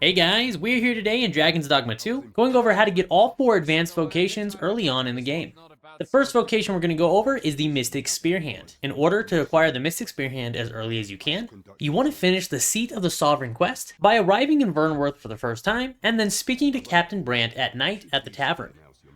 Hey guys, we're here today in Dragon's Dogma 2, going over how to get all 4 advanced vocations early on in the game. The first vocation we're going to go over is the Mystic Spearhand. In order to acquire the Mystic Spearhand as early as you can, you want to finish the Seat of the Sovereign quest by arriving in Vernworth for the first time, and then speaking to Captain Brant at night at the Tavern.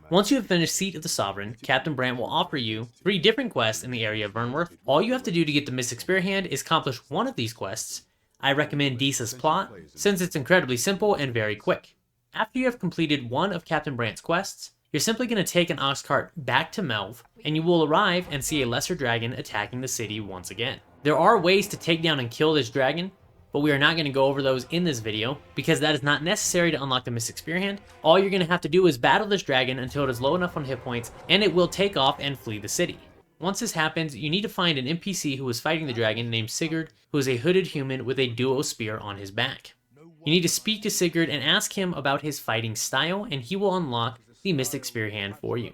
Once you have finished Seat of the Sovereign, Captain Brant will offer you 3 different quests in the area of Vernworth. All you have to do to get the Mystic Spearhand is accomplish one of these quests. I recommend Disa's Plot, since it's incredibly simple and very quick. After you have completed one of Captain Brant's quests, you're simply going to take an ox cart back to Melve, and you will arrive and see a lesser dragon attacking the city once again. There are ways to take down and kill this dragon, but we are not going to go over those in this video, because that is not necessary to unlock the Mystic Spearhand. All you're going to have to do is battle this dragon until it is low enough on hit points, and it will take off and flee the city. Once this happens, you need to find an NPC who is fighting the dragon named Sigurd, who is a hooded human with a duo spear on his back. You need to speak to Sigurd and ask him about his fighting style, and he will unlock the Mystic Spearhand for you.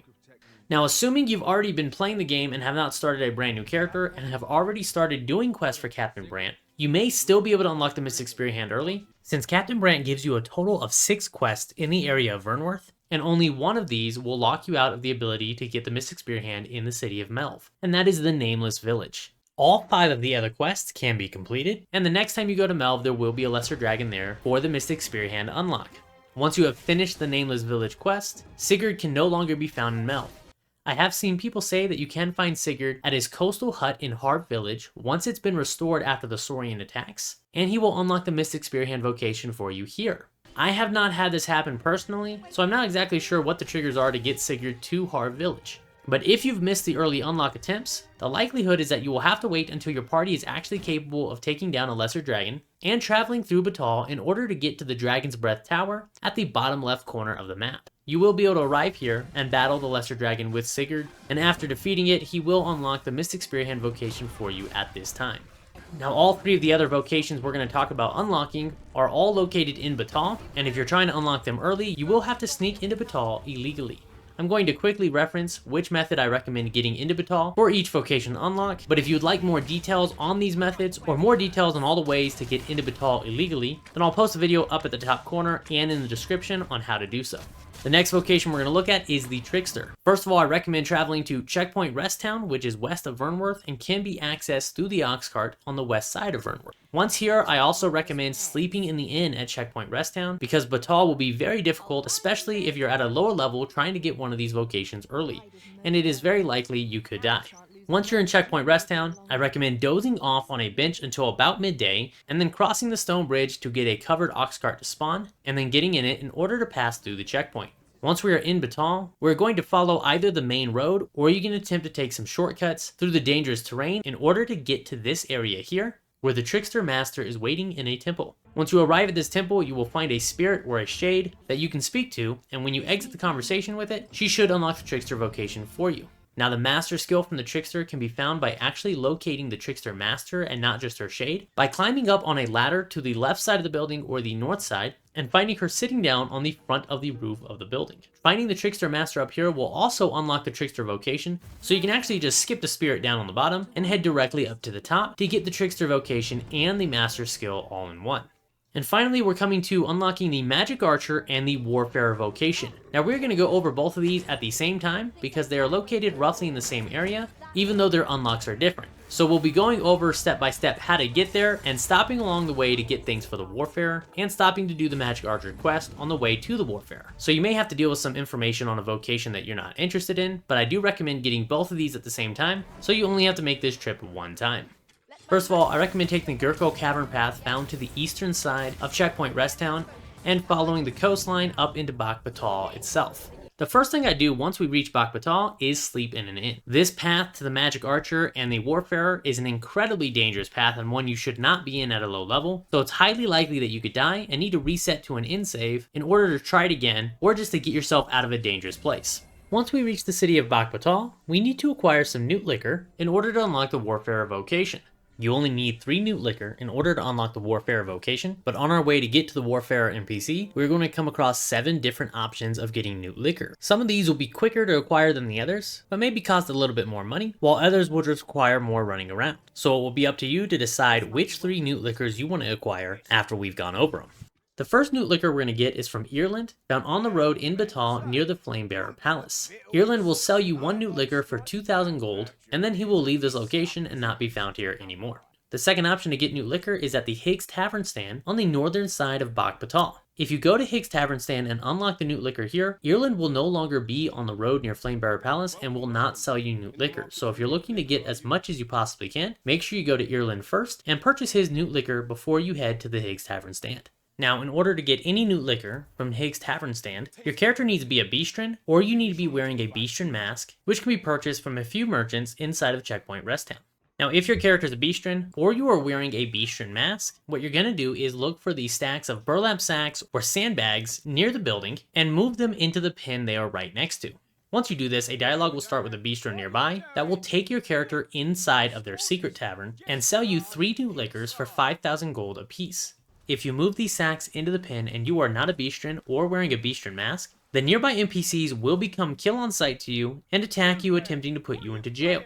Now, assuming you've already been playing the game and have not started a brand new character, and have already started doing quests for Captain Brant, you may still be able to unlock the Mystic Spearhand early, since Captain Brant gives you a total of 6 quests in the area of Vernworth, and only one of these will lock you out of the ability to get the Mystic Spearhand in the city of Melve, and that is the Nameless Village. All 5 of the other quests can be completed, and the next time you go to Melve there will be a lesser dragon there for the Mystic Spearhand unlock. Once you have finished the Nameless Village quest, Sigurd can no longer be found in Melve. I have seen people say that you can find Sigurd at his coastal hut in Harve village once it's been restored after the Saurian attacks, and he will unlock the Mystic Spearhand vocation for you here. I have not had this happen personally, so I'm not exactly sure what the triggers are to get Sigurd to Harve village. But if you've missed the early unlock attempts, the likelihood is that you will have to wait until your party is actually capable of taking down a lesser dragon and traveling through Battahl in order to get to the Dragonsbreath tower at the bottom left corner of the map. You will be able to arrive here and battle the lesser dragon with Sigurd, and after defeating it, he will unlock the Mystic Spearhand vocation for you at this time. Now, all 3 of the other vocations we're going to talk about unlocking are all located in Battahl, and if you're trying to unlock them early, you will have to sneak into Battahl illegally. I'm going to quickly reference which method I recommend getting into Battahl for each vocation unlock, but if you'd like more details on these methods, or more details on all the ways to get into Battahl illegally, then I'll post a video up at the top corner and in the description on how to do so. The next vocation we're going to look at is the Trickster. First of all, I recommend traveling to Checkpoint Rest Town, which is west of Vernworth and can be accessed through the ox cart on the west side of Vernworth. Once here, I also recommend sleeping in the inn at Checkpoint Rest Town, because Battahl will be very difficult, especially if you're at a lower level trying to get one of these vocations early, and it is very likely you could die. Once you're in Checkpoint Rest Town, I recommend dozing off on a bench until about midday, and then crossing the stone bridge to get a covered ox cart to spawn, and then getting in it in order to pass through the checkpoint. Once we are in Battahl, we're going to follow either the main road, or you can attempt to take some shortcuts through the dangerous terrain in order to get to this area here, where the Trickster Master is waiting in a temple. Once you arrive at this temple, you will find a spirit or a shade that you can speak to, and when you exit the conversation with it, she should unlock the Trickster vocation for you. Now, the Master skill from the Trickster can be found by actually locating the Trickster Master and not just her shade, by climbing up on a ladder to the left side of the building or the north side, and finding her sitting down on the front of the roof of the building. Finding the Trickster Master up here will also unlock the Trickster vocation, so you can actually just skip the spirit down on the bottom and head directly up to the top to get the Trickster vocation and the Master skill all in one. And finally, we're coming to unlocking the Magic Archer and the Warfarer vocation. Now, we're going to go over both of these at the same time because they are located roughly in the same area, even though their unlocks are different. So we'll be going over step by step how to get there, and stopping along the way to get things for the Warfarer, and stopping to do the Magic Archer quest on the way to the Warfarer. So you may have to deal with some information on a vocation that you're not interested in, but I do recommend getting both of these at the same time, so you only have to make this trip one time. First of all, I recommend taking the Gurkho Cavern path found to the eastern side of Checkpoint Rest Town and following the coastline up into Bakbattahl itself. The first thing I do once we reach Bakbattahl is sleep in an inn. This path to the Magic Archer and the Warfarer is an incredibly dangerous path and one you should not be in at a low level, so it's highly likely that you could die and need to reset to an inn save in order to try it again, or just to get yourself out of a dangerous place. Once we reach the city of Bakbattahl, we need to acquire some Newt Liqueur in order to unlock the Warfarer vocation. You only need 3 Newt Liqueur in order to unlock the Warfarer vocation, but on our way to get to the Warfarer NPC, we're going to come across 7 different options of getting Newt Liqueur. Some of these will be quicker to acquire than the others, but maybe cost a little bit more money, while others will just require more running around. So it will be up to you to decide which 3 Newt Liqueurs you want to acquire after we've gone over them. The first Newt Liqueur we're going to get is from Earland, found on the road in Battahl near the Flamebearer Palace. Earland will sell you 1 Newt Liqueur for 2,000 gold, and then he will leave this location and not be found here anymore. The second option to get Newt Liqueur is at the Higgs Tavern stand on the northern side of Bakbattahl. If you go to Higgs Tavern stand and unlock the Newt Liqueur here, Earland will no longer be on the road near Flamebearer Palace and will not sell you Newt Liqueur. So if you're looking to get as much as you possibly can, make sure you go to Earland first and purchase his Newt Liqueur before you head to the Higgs Tavern stand. Now, in order to get any Newt Liqueur from Higgs Tavern stand, your character needs to be a Beastren, or you need to be wearing a Beastren mask, which can be purchased from a few merchants inside of Checkpoint Rest Town. Now, if your character is a Beastren, or you are wearing a Beastren mask, what you're going to do is look for these stacks of burlap sacks or sandbags near the building, and move them into the pin they are right next to. Once you do this, a dialogue will start with a Beastren nearby that will take your character inside of their secret tavern, and sell you 3 Newt Liqueurs for 5,000 gold apiece. If you move these sacks into the pin and you are not a Beastren or wearing a Beastren mask, the nearby NPCs will become kill on sight to you and attack you, attempting to put you into jail.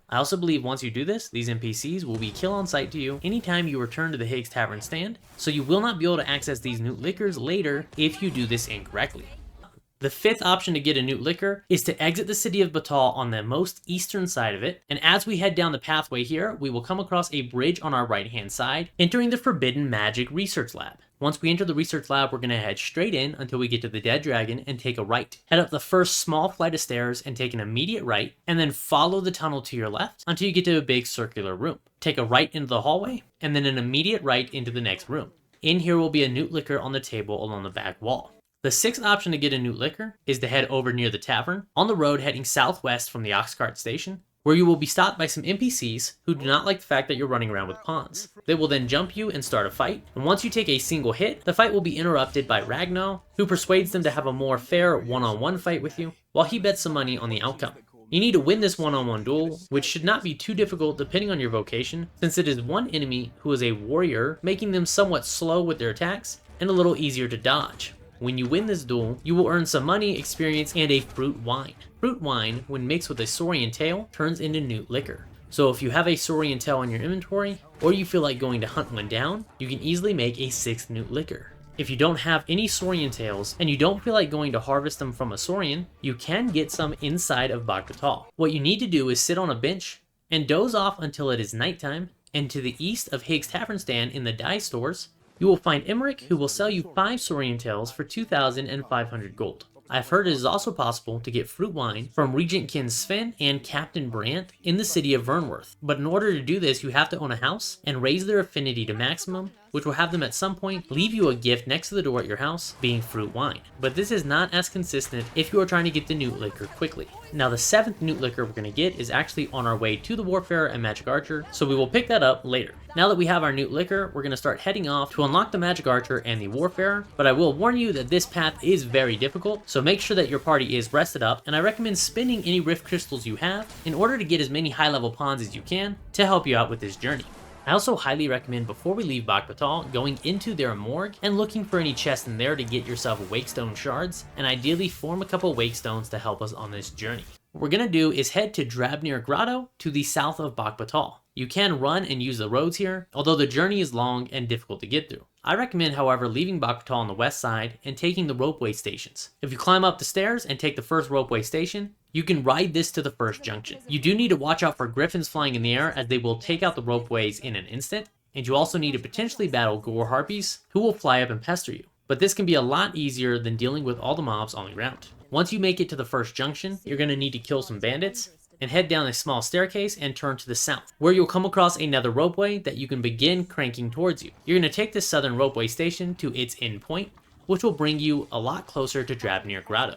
I also believe once you do this, these NPCs will be kill on sight to you anytime you return to the Higgs Tavern stand, so you will not be able to access these Newt Liqueurs later if you do this incorrectly. The fifth option to get a Newt Liqueur is to exit the city of Battahl on the most eastern side of it, and as we head down the pathway here, we will come across a bridge on our right hand side, entering the forbidden Magick research lab. Once we enter the research lab, we're going to head straight in until we get to the dead dragon and take a right. Head up the first small flight of stairs and take an immediate right, and then follow the tunnel to your left until you get to a big circular room. Take a right into the hallway, and then an immediate right into the next room. In here will be a Newt Liqueur on the table along the back wall. The sixth option to get a Newt Liqueur is to head over near the tavern, on the road heading southwest from the ox cart station, where you will be stopped by some NPCs who do not like the fact that you're running around with pawns. They will then jump you and start a fight, and once you take a single hit, the fight will be interrupted by Ragnall, who persuades them to have a more fair one-on-one fight with you, while he bets some money on the outcome. You need to win this one-on-one duel, which should not be too difficult depending on your vocation, since it is one enemy who is a warrior, making them somewhat slow with their attacks, and a little easier to dodge. When you win this duel, you will earn some money, experience, and a fruit wine. Fruit wine, when mixed with a Saurian tail, turns into Newt Liqueur. So if you have a Saurian tail in your inventory, or you feel like going to hunt one down, you can easily make a 6th Newt Liqueur. If you don't have any Saurian tails, and you don't feel like going to harvest them from a Saurian, you can get some inside of Bakbattahl. What you need to do is sit on a bench, and doze off until it is nighttime, and to the east of Higgs Tavern stand in the dye stores, you will find Emerich, who will sell you 5 Saurian tails for 2,500 gold. I've heard it is also possible to get fruit wine from Regent Kin Sven and Captain Brandt in the city of Vernworth. But in order to do this, you have to own a house and raise their affinity to maximum, which will have them at some point leave you a gift next to the door at your house, being fruit wine. But this is not as consistent if you are trying to get the Newt Liqueur quickly. Now the 7th Newt Liqueur we're going to get is actually on our way to the Warfarer and Magic Archer, so we will pick that up later. Now that we have our Newt Liqueur, we're going to start heading off to unlock the Magic Archer and the Warfarer, but I will warn you that this path is very difficult, so make sure that your party is rested up, and I recommend spending any Rift Crystals you have in order to get as many high level pawns as you can to help you out with this journey. I also highly recommend before we leave Bakbattahl going into their morgue and looking for any chests in there to get yourself Wakestone shards, and ideally form a couple Wakestones to help us on this journey. What we're going to do is head to Drabnir Grotto to the south of Bakbattahl. You can run and use the roads here, although the journey is long and difficult to get through. I recommend, however, leaving Bakbattahl on the west side and taking the ropeway stations. If you climb up the stairs and take the first ropeway station, you can ride this to the first junction. You do need to watch out for griffins flying in the air, as they will take out the ropeways in an instant, and you also need to potentially battle gore harpies, who will fly up and pester you. But this can be a lot easier than dealing with all the mobs on the ground. Once you make it to the first junction, you're going to need to kill some bandits, and head down a small staircase and turn to the south, where you'll come across another ropeway that you can begin cranking towards you. You're going to take this southern ropeway station to its end point, which will bring you a lot closer to Drabnir Grotto.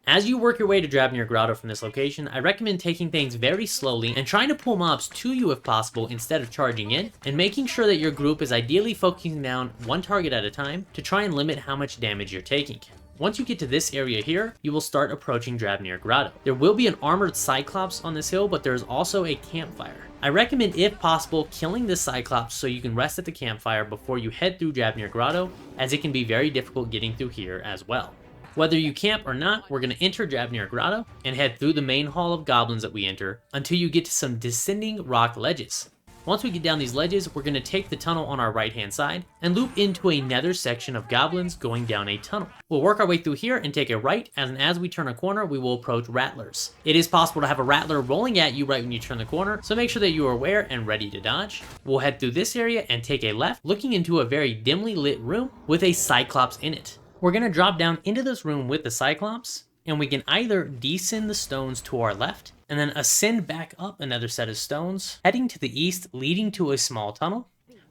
As you work your way to Drabnir Grotto from this location, I recommend taking things very slowly and trying to pull mobs to you if possible instead of charging in, and making sure that your group is ideally focusing down one target at a time to try and limit how much damage you're taking. Once you get to this area here, you will start approaching Drabnir Grotto. There will be an armored Cyclops on this hill, but there is also a campfire. I recommend, if possible, killing this Cyclops so you can rest at the campfire before you head through Drabnir Grotto, as it can be very difficult getting through here as well. Whether you camp or not, we're going to enter Drabnir Grotto and head through the main hall of goblins that we enter until you get to some descending rock ledges. Once we get down these ledges, we're going to take the tunnel on our right hand side and loop into a nether section of goblins going down a tunnel. We'll work our way through here and take a right, and as we turn a corner, we will approach rattlers. It is possible to have a rattler rolling at you right when you turn the corner, so make sure that you are aware and ready to dodge. We'll head through this area and take a left, looking into a very dimly lit room with a cyclops in it. We're going to drop down into this room with the cyclops, and we can either descend the stones to our left and then ascend back up another set of stones, heading to the east, leading to a small tunnel,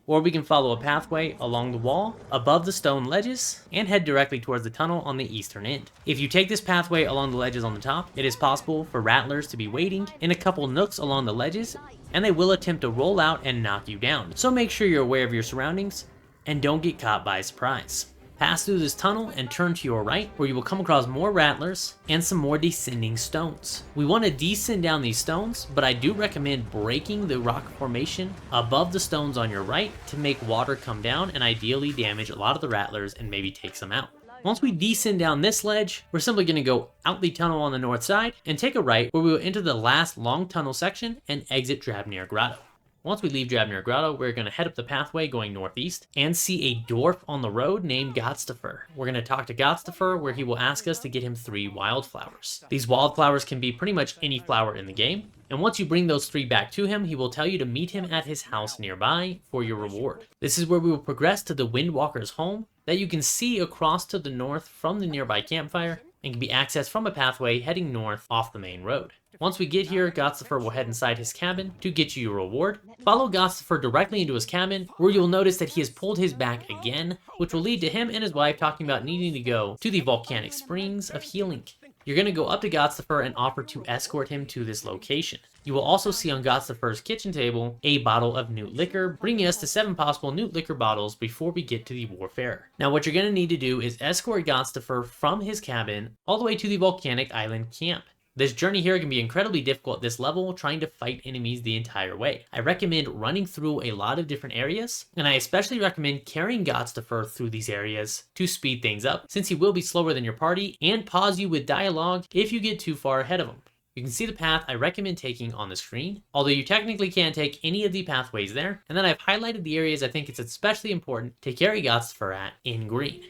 or we can follow a pathway along the wall above the stone ledges and head directly towards the tunnel on the eastern end. If you take this pathway along the ledges on the top, it is possible for rattlers to be waiting in a couple nooks along the ledges, and they will attempt to roll out and knock you down. So make sure you're aware of your surroundings and don't get caught by surprise. Pass through this tunnel and turn to your right, where you will come across more rattlers and some more descending stones. We want to descend down these stones, but I do recommend breaking the rock formation above the stones on your right to make water come down and ideally damage a lot of the rattlers and maybe take some out. Once we descend down this ledge, we're simply going to go out the tunnel on the north side and take a right, where we will enter the last long tunnel section and exit Drabnir Grotto. Once we leave Drabnir Grotto, we're going to head up the pathway going northeast and see a dwarf on the road named Gaustfr. We're going to talk to Gaustfr, where he will ask us to get him 3 wildflowers. These wildflowers can be pretty much any flower in the game, and once you bring those 3 back to him, he will tell you to meet him at his house nearby for your reward. This is where we will progress to the Windwalker's home that you can see across to the north from the nearby campfire and can be accessed from a pathway heading north off the main road. Once we get here, Gaustfr will head inside his cabin to get you your reward. Follow Gaustfr directly into his cabin, where you'll notice that he has pulled his back again, which will lead to him and his wife talking about needing to go to the volcanic springs of healing. You're going to go up to Gaustfr and offer to escort him to this location. You will also see on Gaustfr's kitchen table a bottle of Newt liquor, bringing us to 7 possible Newt liquor bottles before we get to the Warfarer. Now what you're going to need to do is escort Gaustfr from his cabin all the way to the volcanic island camp. This journey here can be incredibly difficult at this level, trying to fight enemies the entire way. I recommend running through a lot of different areas, and I especially recommend carrying Gaustfr through these areas to speed things up, since he will be slower than your party and pause you with dialogue if you get too far ahead of him. You can see the path I recommend taking on the screen, although you technically can't take any of the pathways there, and then I've highlighted the areas I think it's especially important to carry Gaustfr at in green.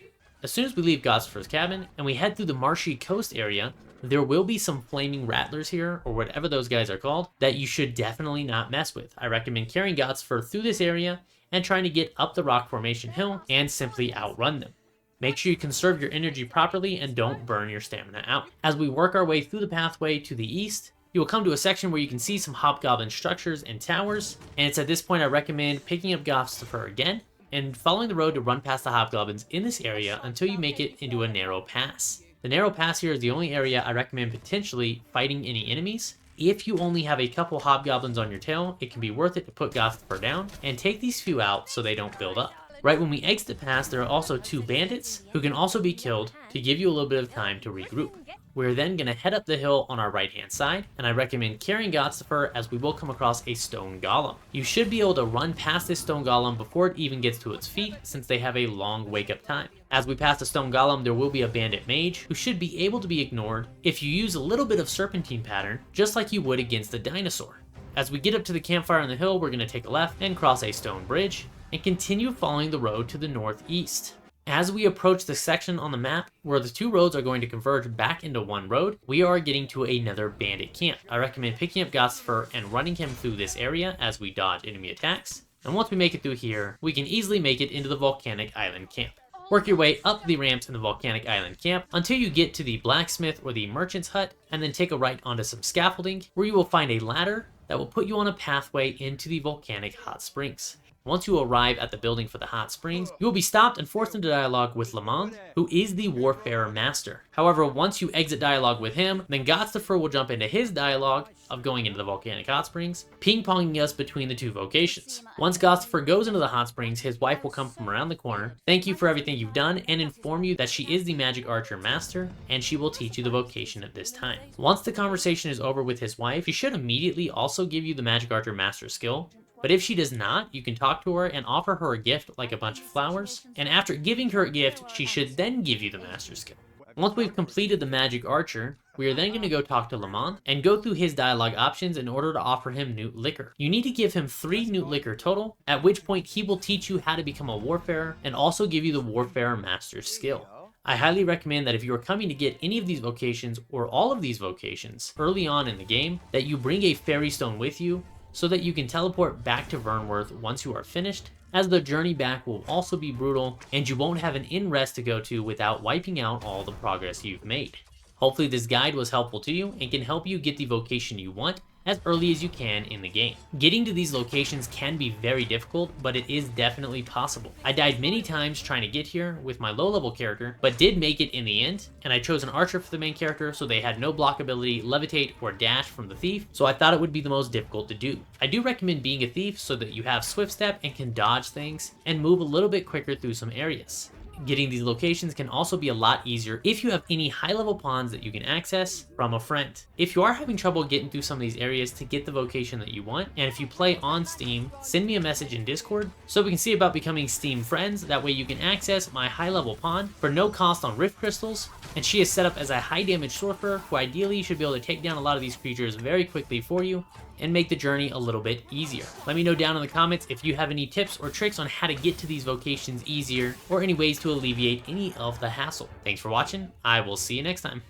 As soon as we leave Gaustfr's cabin and we head through the marshy coast area, there will be some flaming rattlers here, or whatever those guys are called, that you should definitely not mess with. I recommend carrying Gaustfr through this area and trying to get up the rock formation hill and simply outrun them. Make sure you conserve your energy properly and don't burn your stamina out. As we work our way through the pathway to the east, you will come to a section where you can see some hobgoblin structures and towers, and it's at this point I recommend picking up Gaustfr again and following the road to run past the hobgoblins in this area until you make it into a narrow pass. The narrow pass here is the only area I recommend potentially fighting any enemies. If you only have a couple hobgoblins on your tail, it can be worth it to put Gaustfr down and take these few out so they don't build up. Right when we exit the pass, there are also 2 bandits who can also be killed to give you a little bit of time to regroup. We're then going to head up the hill on our right hand side, and I recommend carrying Gaustfr as we will come across a stone golem. You should be able to run past this stone golem before it even gets to its feet, since they have a long wake up time. As we pass the stone golem, there will be a bandit mage who should be able to be ignored if you use a little bit of Serpentine Pattern, just like you would against a dinosaur. As we get up to the campfire on the hill, we're going to take a left and cross a stone bridge and continue following the road to the northeast. As we approach the section on the map where the 2 roads are going to converge back into one road, we are getting to another bandit camp. I recommend picking up Gaustfr and running him through this area as we dodge enemy attacks. And once we make it through here, we can easily make it into the volcanic island camp. Work your way up the ramps in the volcanic island camp until you get to the blacksmith or the merchant's hut, and then take a right onto some scaffolding where you will find a ladder that will put you on a pathway into the volcanic hot springs. Once you arrive at the building for the hot springs, you will be stopped and forced into dialogue with Lamond, who is the Warfarer Master. However, once you exit dialogue with him, then Gaustfr will jump into his dialogue of going into the volcanic hot springs, ping-ponging us between the 2 vocations. Once Gaustfr goes into the hot springs, his wife will come from around the corner, thank you for everything you've done, and inform you that she is the Magic Archer Master, and she will teach you the vocation at this time. Once the conversation is over with his wife, she should immediately also give you the Magic Archer Master skill. But if she does not, you can talk to her and offer her a gift like a bunch of flowers, and after giving her a gift, she should then give you the master skill. Once we've completed the Magic Archer, We are then going to go talk to Lamont and go through his dialogue options in order to offer him Newt Liqueur. You need to give him 3 Newt Liqueur total, at which point he will teach you how to become a Warfarer and also give you the Warfarer Master's skill. I highly recommend that if you are coming to get any of these vocations or all of these vocations early on in the game, that you bring a Ferrystone with you so that you can teleport back to Vernworth once you are finished, as the journey back will also be brutal and you won't have an inn rest to go to without wiping out all the progress you've made. Hopefully this guide was helpful to you and can help you get the vocation you want as early as you can in the game. Getting to these locations can be very difficult, but it is definitely possible. I died many times trying to get here with my low level character, but did make it in the end, and I chose an archer for the main character so they had no block ability, levitate, or dash from the thief, so I thought it would be the most difficult to do. I do recommend being a thief so that you have swift step and can dodge things and move a little bit quicker through some areas. Getting these locations can also be a lot easier if you have any high-level pawns that you can access from a friend. If you are having trouble getting through some of these areas to get the vocation that you want, and if you play on Steam, send me a message in Discord so we can see about becoming Steam friends. That way you can access my high-level pawn for no cost on Rift Crystals, and she is set up as a high-damage sorcerer who ideally should be able to take down a lot of these creatures very quickly for you and make the journey a little bit easier. Let me know down in the comments if you have any tips or tricks on how to get to these vocations easier, or any ways to alleviate any of the hassle. Thanks for watching. I will see you next time.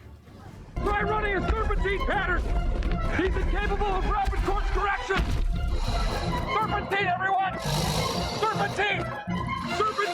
Try running a Serpentine Pattern! He's incapable of rapid course correction! Serpentine, everyone! Serpentine! Serpentine!